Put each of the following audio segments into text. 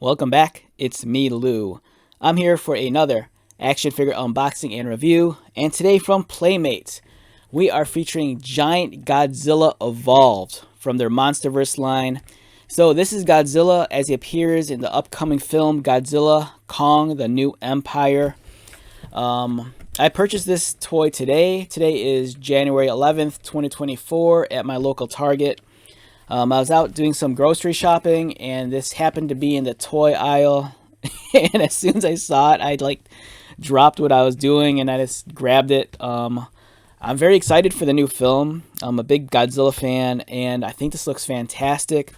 Welcome back, it's me, Lou. I'm here for another action figure unboxing and review, and today from Playmates, we are featuring Giant Godzilla Evolved from their Monsterverse line. So this is Godzilla as he appears in the upcoming film Godzilla Kong, the New Empire. I purchased this toy today. Today is January 11th, 2024 at my local Target. I was out doing some grocery shopping, and this happened to be in the toy aisle. And as soon as I saw it, I dropped what I was doing, and I just grabbed it. I'm very excited for the new film. I'm a big Godzilla fan, and I think this looks fantastic.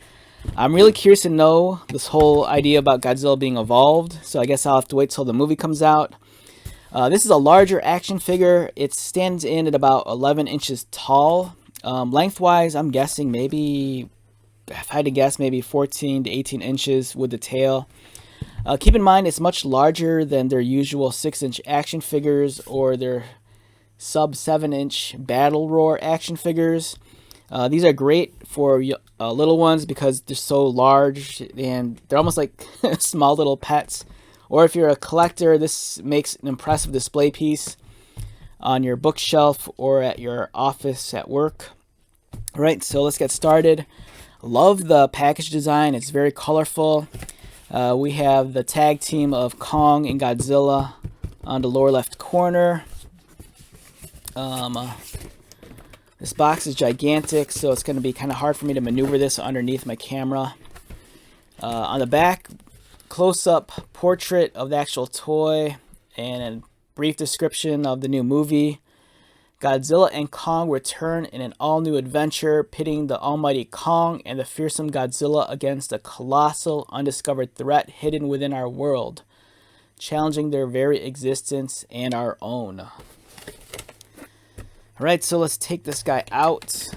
I'm really curious to know this whole idea about Godzilla being evolved, so I guess I'll have to wait till the movie comes out. This is a larger action figure. It stands in at about 11 inches tall. Lengthwise, I'm guessing maybe, if I had to guess, maybe 14 to 18 inches with the tail. Keep in mind, it's much larger than their usual 6-inch action figures or their sub 7-inch Battle Roar action figures. These are great for little ones because they're so large and they're almost like small little pets. Or if you're a collector, this makes an impressive display piece on your bookshelf or at your office at work. All right, so let's get started. Love the package design. It's very colorful. We have the tag team of Kong and Godzilla on the lower left corner. This box is gigantic, so it's going to be kind of hard for me to maneuver this underneath my camera. On the back, close-up portrait of the actual toy and a brief description of the new movie. Godzilla and Kong return in an all-new adventure, pitting the almighty Kong and the fearsome Godzilla against a colossal, undiscovered threat hidden within our world, challenging their very existence and our own. Alright, so let's take this guy out.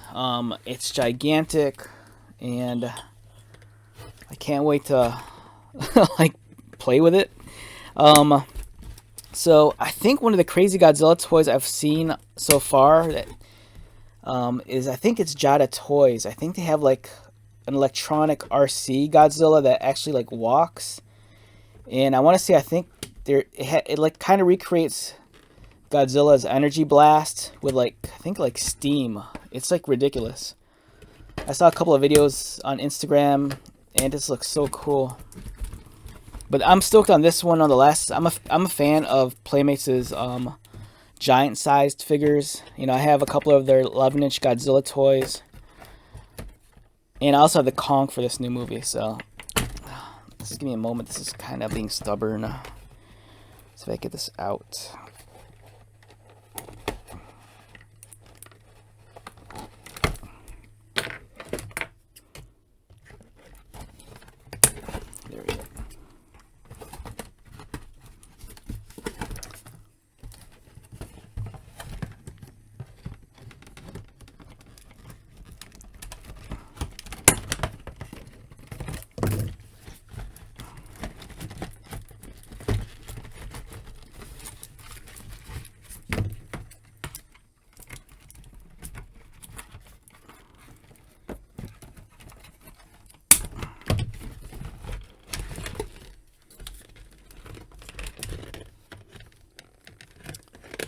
It's gigantic, and I can't wait to play with it. So I think one of the crazy Godzilla toys I've seen so far that is, I think it's Jada Toys. I think they have like an electronic RC Godzilla that actually walks, and I want to say I think it kind of recreates Godzilla's energy blast with I think steam. It's ridiculous. I saw a couple of videos on Instagram, and this looks so cool. But I'm stoked on this one. Nonetheless, I'm a fan of Playmates' giant-sized figures. You know, I have a couple of their 11-inch Godzilla toys, and I also have the Kong for this new movie. So, just give me a moment. This is kind of being stubborn. So if I get this out. There we go.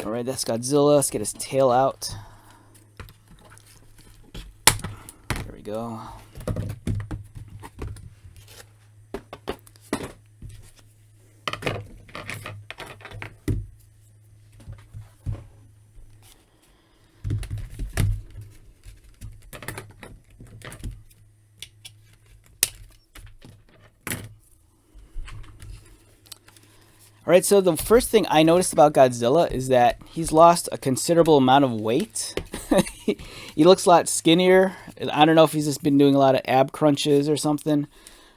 Alright, that's Godzilla. Let's get his tail out. There we go. Alright, so the first thing I noticed about Godzilla is that he's lost a considerable amount of weight. He looks a lot skinnier. I don't know if he's just been doing a lot of ab crunches or something.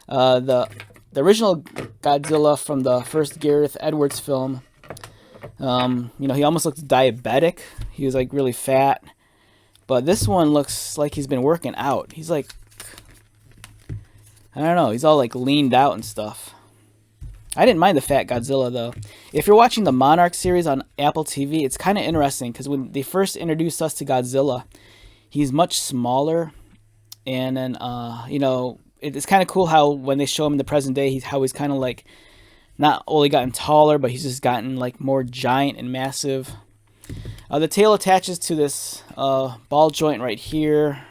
The original Godzilla from the first Gareth Edwards film, he almost looks diabetic. He was really fat. But this one looks like he's been working out. He's I don't know, he's all leaned out and stuff. I didn't mind the fat Godzilla, though. If you're watching the Monarch series on Apple TV, it's kind of interesting, because when they first introduced us to Godzilla, he's much smaller, and then, it's kind of cool how when they show him in the present day, he's kind of like not only gotten taller, but he's just gotten like more giant and massive. The tail attaches to this ball joint right here.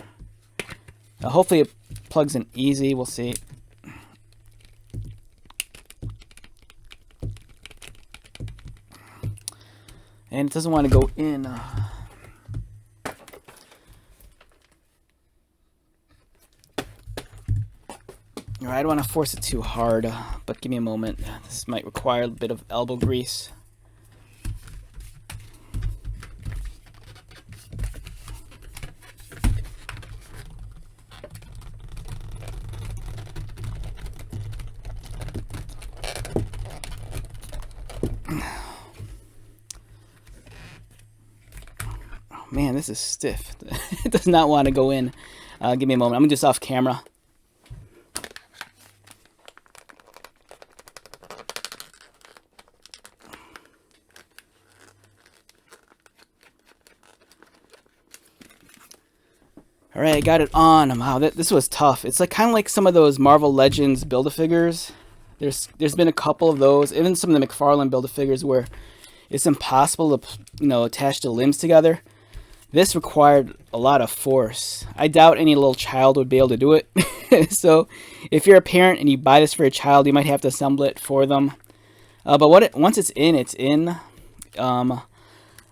Hopefully it plugs in easy. We'll see. And it doesn't want to go in. I don't want to force it too hard, but give me a moment. This might require a bit of elbow grease. Oh man, this is stiff. It does not want to go in. Give me a moment. I'm going to do this off camera. All right, I got it on. Wow, this was tough. It's like kind of like some of those Marvel Legends Build-A-Figures. There's been a couple of those, even some of the McFarlane Build-A-Figures where it's impossible to attach the limbs together. This required a lot of force. I doubt any little child would be able to do it. So if you're a parent and you buy this for your child, you might have to assemble it for them. But once it's in, it's in.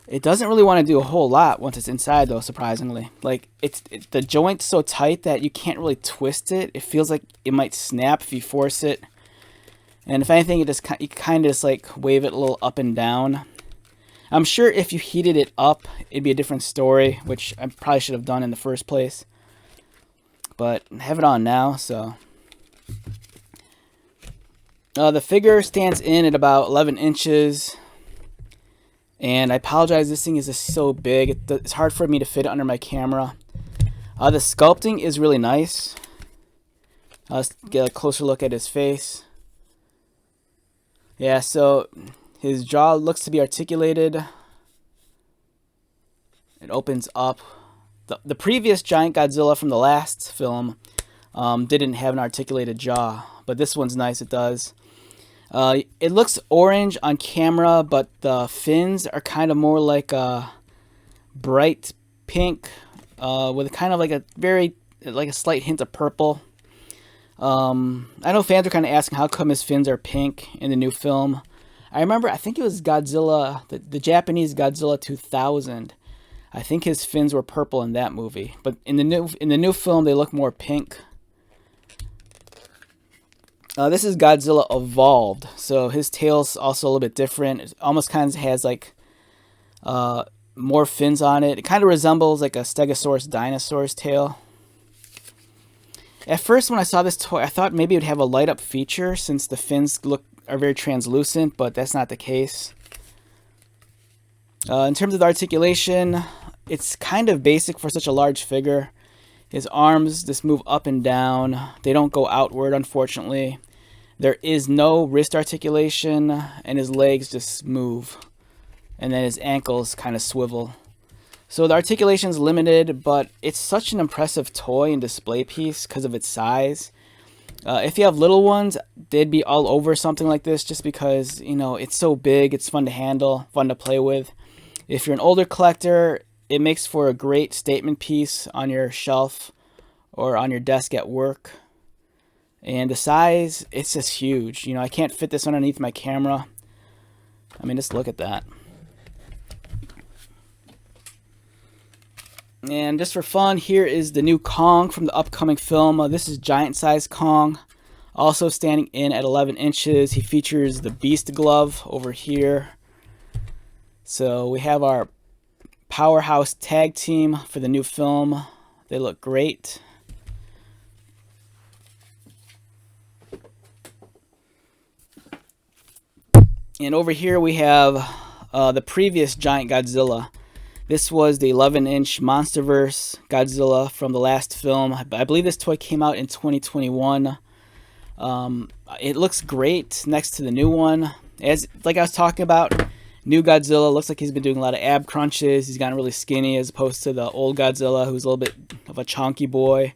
It doesn't really want to do a whole lot once it's inside, though, surprisingly. Like, the joint's so tight that you can't really twist it. It feels like it might snap if you force it. And if anything, you kind of just, like, wave it a little up and down. I'm sure if you heated it up, it'd be a different story, which I probably should have done in the first place. But I have it on now, so... the figure stands in at about 11 inches. And I apologize, this thing is just so big. It's hard for me to fit it under my camera. The sculpting is really nice. Let's get a closer look at his face. Yeah, so his jaw looks to be articulated. It opens up. The previous Giant Godzilla from the last film didn't have an articulated jaw, but this one's nice, it does. It looks orange on camera, but the fins are kind of more like a bright pink with kind of like a slight hint of purple. I know fans are kind of asking how come his fins are pink in the new film. I remember, I think it was Godzilla, the Japanese Godzilla 2000. I think his fins were purple in that movie, but in the new film they look more pink. This is Godzilla Evolved, so his tail's also a little bit different. It almost kind of has like more fins on it. It kind of resembles like a Stegosaurus dinosaur's tail. At first, when I saw this toy, I thought maybe it would have a light up feature since the fins are very translucent, but that's not the case. In terms of the articulation, it's kind of basic for such a large figure. His arms just move up and down. They don't go outward, unfortunately. There is no wrist articulation, and his legs just move. And then his ankles kind of swivel. So the articulation is limited, but it's such an impressive toy and display piece because of its size. If you have little ones, they'd be all over something like this just because, it's so big, it's fun to handle, fun to play with. If you're an older collector, it makes for a great statement piece on your shelf or on your desk at work. And the size, it's just huge. I can't fit this underneath my camera. I mean, just look at that. And just for fun, here is the new Kong from the upcoming film. This is giant-sized Kong, also standing in at 11 inches. He features the Beast Glove over here. So we have our powerhouse tag team for the new film. They look great. And over here we have the previous Giant Godzilla. This was the 11-inch Monsterverse Godzilla from the last film. I believe this toy came out in 2021. It looks great next to the new one. Like I was talking about, new Godzilla looks like he's been doing a lot of ab crunches. He's gotten really skinny as opposed to the old Godzilla, who's a little bit of a chunky boy.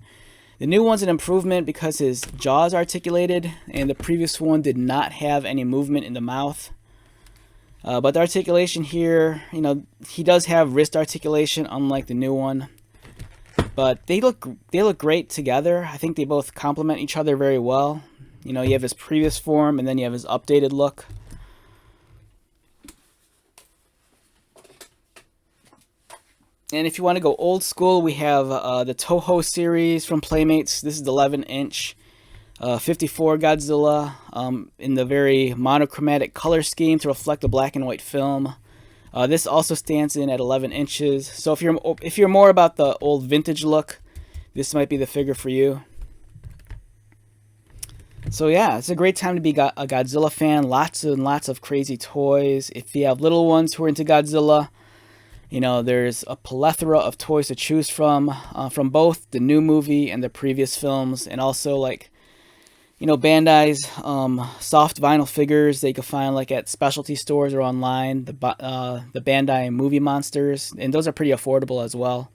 The new one's an improvement because his jaw is articulated, and the previous one did not have any movement in the mouth. But the articulation here, you know, he does have wrist articulation, unlike the new one. But they look great together. I think they both complement each other very well. You know, you have his previous form, and then you have his updated look. And if you want to go old school, we have the Toho series from Playmates. This is the 11-inch 54 Godzilla in the very monochromatic color scheme to reflect the black and white film. This also stands in at 11 inches. So if you're more about the old vintage look, this might be the figure for you. So yeah, it's a great time to be a Godzilla fan. Lots and lots of crazy toys. If you have little ones who are into Godzilla, you know, there's a plethora of toys to choose from both the new movie and the previous films, and also, like, you know, Bandai's soft vinyl figures they can find like at specialty stores or online. The Bandai movie monsters, and those are pretty affordable as well.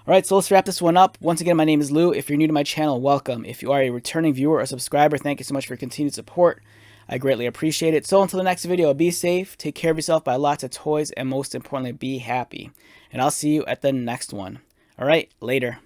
All right, so let's wrap this one up. Once again, my name is Lou. If you're new to my channel, welcome. If you are a returning viewer or subscriber, thank you so much for your continued support. I greatly appreciate it. So until the next video, be safe, take care of yourself, buy lots of toys, and most importantly, be happy. And I'll see you at the next one. All right, later.